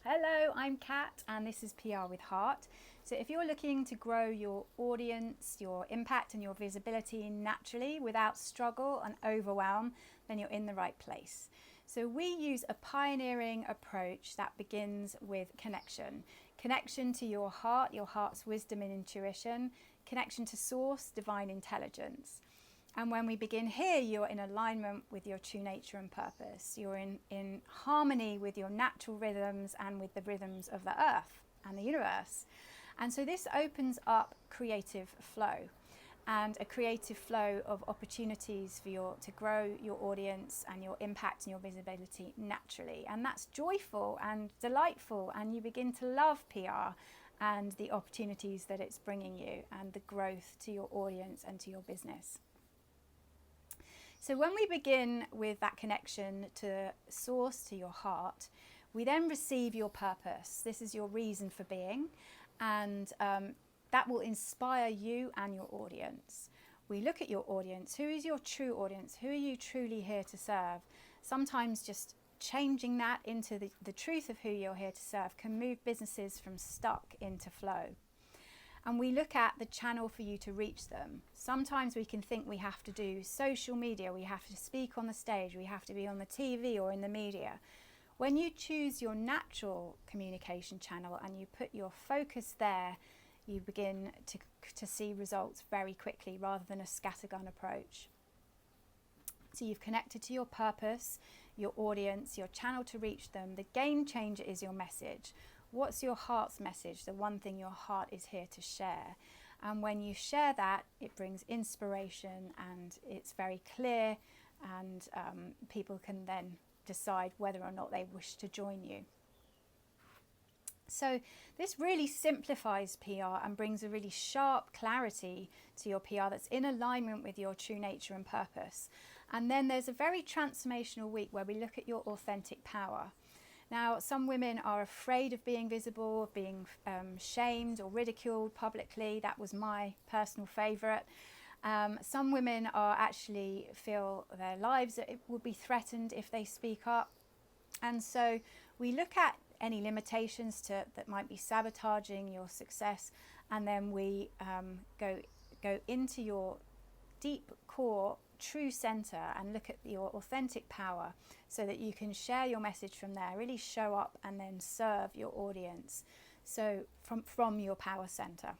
Hello, I'm Kat and this is PR with Heart. So if you're looking to grow your audience, your impact and your visibility naturally without struggle and overwhelm, then you're in the right place. So we use a pioneering approach that begins with connection. Connection to your heart, your heart's wisdom and intuition, connection to source, divine intelligence. And when we begin here, you're in alignment with your true nature and purpose. You're in harmony with your natural rhythms and with the rhythms of the earth and the universe. And so this opens up creative flow and a creative flow of opportunities for to grow your audience and your impact and your visibility naturally. And that's joyful and delightful, and you begin to love PR and the opportunities that it's bringing you and the growth to your audience and to your business. So when we begin with that connection to source, to your heart, we then receive your purpose. This is your reason for being, and that will inspire you and your audience. We look at your audience. Who is your true audience? Who are you truly here to serve? Sometimes just changing that into the truth of who you're here to serve can move businesses from stuck into flow. And we look at the channel for you to reach them. Sometimes we can think we have to do social media, we have to speak on the stage, we have to be on the TV or in the media. When you choose your natural communication channel and you put your focus there, you begin to see results very quickly rather than a scattergun approach. So you've connected to your purpose, your audience, your channel to reach them. The game changer is your message. What's your heart's message? The one thing your heart is here to share. And when you share that, it brings inspiration and it's very clear, and people can then decide whether or not they wish to join you. So this really simplifies PR and brings a really sharp clarity to your PR that's in alignment with your true nature and purpose. And then there's a very transformational week where we look at your authentic power. Now, some women are afraid of being visible, of being shamed or ridiculed publicly. That was my personal favourite. Some women are actually feel their lives will be threatened if they speak up. And so we look at any limitations that might be sabotaging your success, and then we go into your deep core true center and look at your authentic power so that you can share your message from there, really show up and then serve your audience, so from your power center.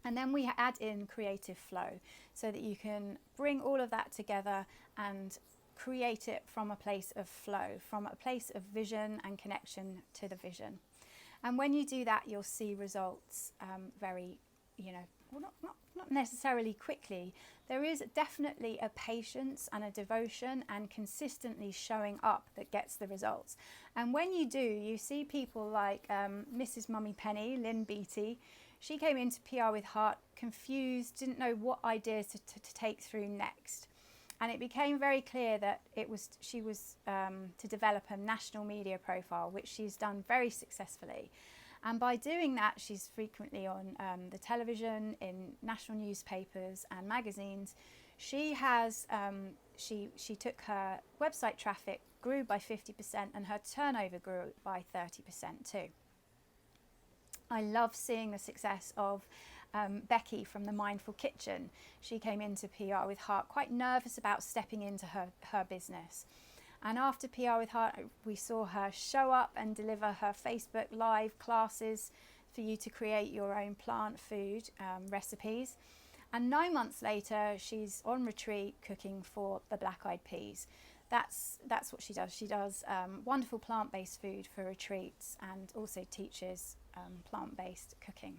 And then we add in creative flow so that you can bring all of that together and create it from a place of flow, from a place of vision and connection to the vision. And when you do that, you'll see results very, well, not necessarily quickly. There is definitely a patience and a devotion and consistently showing up that gets the results. And when you do, you see people like Mrs. Mummy Penny, Lynn Beattie. She came into PR with Heart confused, didn't know what ideas to take through next. And it became very clear that she was to develop a national media profile, which she's done very successfully. And by doing that, she's frequently on the television, in national newspapers and magazines. She has she took her website traffic, grew by 50%, and her turnover grew by 30% too. I love seeing the success of Becky from the Mindful Kitchen. She came into PR with Heart quite nervous about stepping into her business. And after PR with Heart, we saw her show up and deliver her Facebook Live classes for you to create your own plant food recipes. And 9 months later, she's on retreat cooking for the Black Eyed Peas. That's what she does. She does wonderful plant-based food for retreats and also teaches plant-based cooking.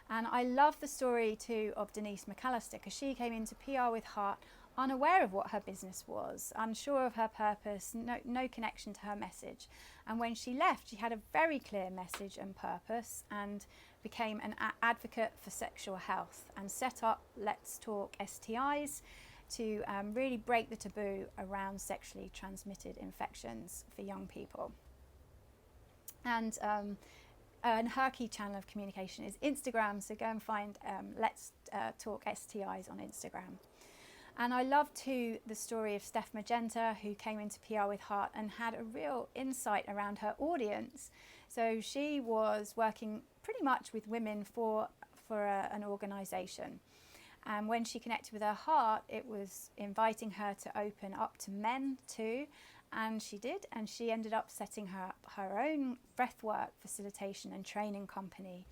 And I love the story too of Denise McAllister, because she came into PR with Heart unaware of what her business was, unsure of her purpose, no connection to her message. And when she left, she had a very clear message and purpose and became an advocate for sexual health and set up Let's Talk STIs to really break the taboo around sexually transmitted infections for young people. And her key channel of communication is Instagram, so go and find Let's Talk STIs on Instagram. And I love too the story of Steph Magenta, who came into PR with Heart and had a real insight around her audience. So she was working pretty much with women for an organisation. And when she connected with her heart, it was inviting her to open up to men too. And she did, and she ended up setting her own breathwork facilitation and training company.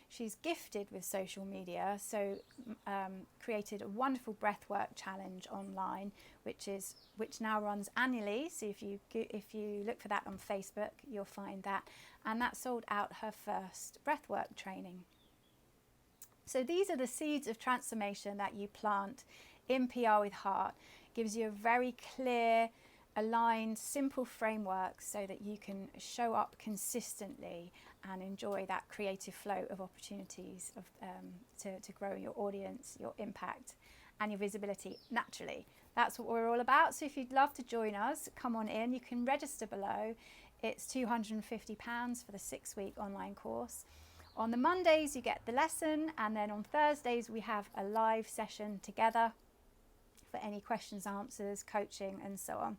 She's gifted with social media, so created a wonderful breathwork challenge online, which now runs annually. So if you look for that on Facebook, you'll find that, and that sold out her first breathwork training. So these are the seeds of transformation that you plant in PR with Heart. Gives you a very clear, aligned, simple framework so that you can show up consistently and enjoy that creative flow of opportunities to grow your audience, your impact and your visibility naturally. That's what we're all about. So if you'd love to join us, come on in. You can register below. It's £250 for the 6-week online course. On the Mondays you get the lesson, and then on Thursdays we have a live session together for any questions, answers, coaching and so on.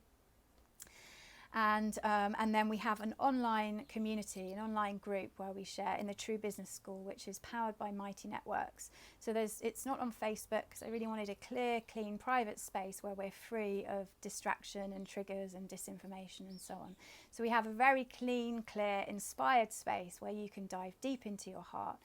And then we have an online community, an online group where we share in the True Business School, which is powered by Mighty Networks. So it's not on Facebook, because I really wanted a clear, clean, private space where we're free of distraction and triggers and disinformation and so on. So we have a very clean, clear, inspired space where you can dive deep into your heart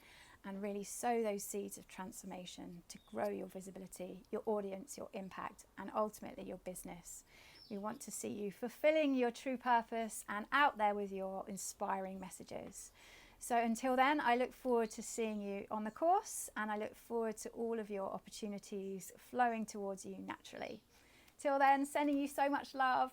and really sow those seeds of transformation to grow your visibility, your audience, your impact, and ultimately your business. We want to see you fulfilling your true purpose and out there with your inspiring messages. So until then, I look forward to seeing you on the course, and I look forward to all of your opportunities flowing towards you naturally. Till then, sending you so much love.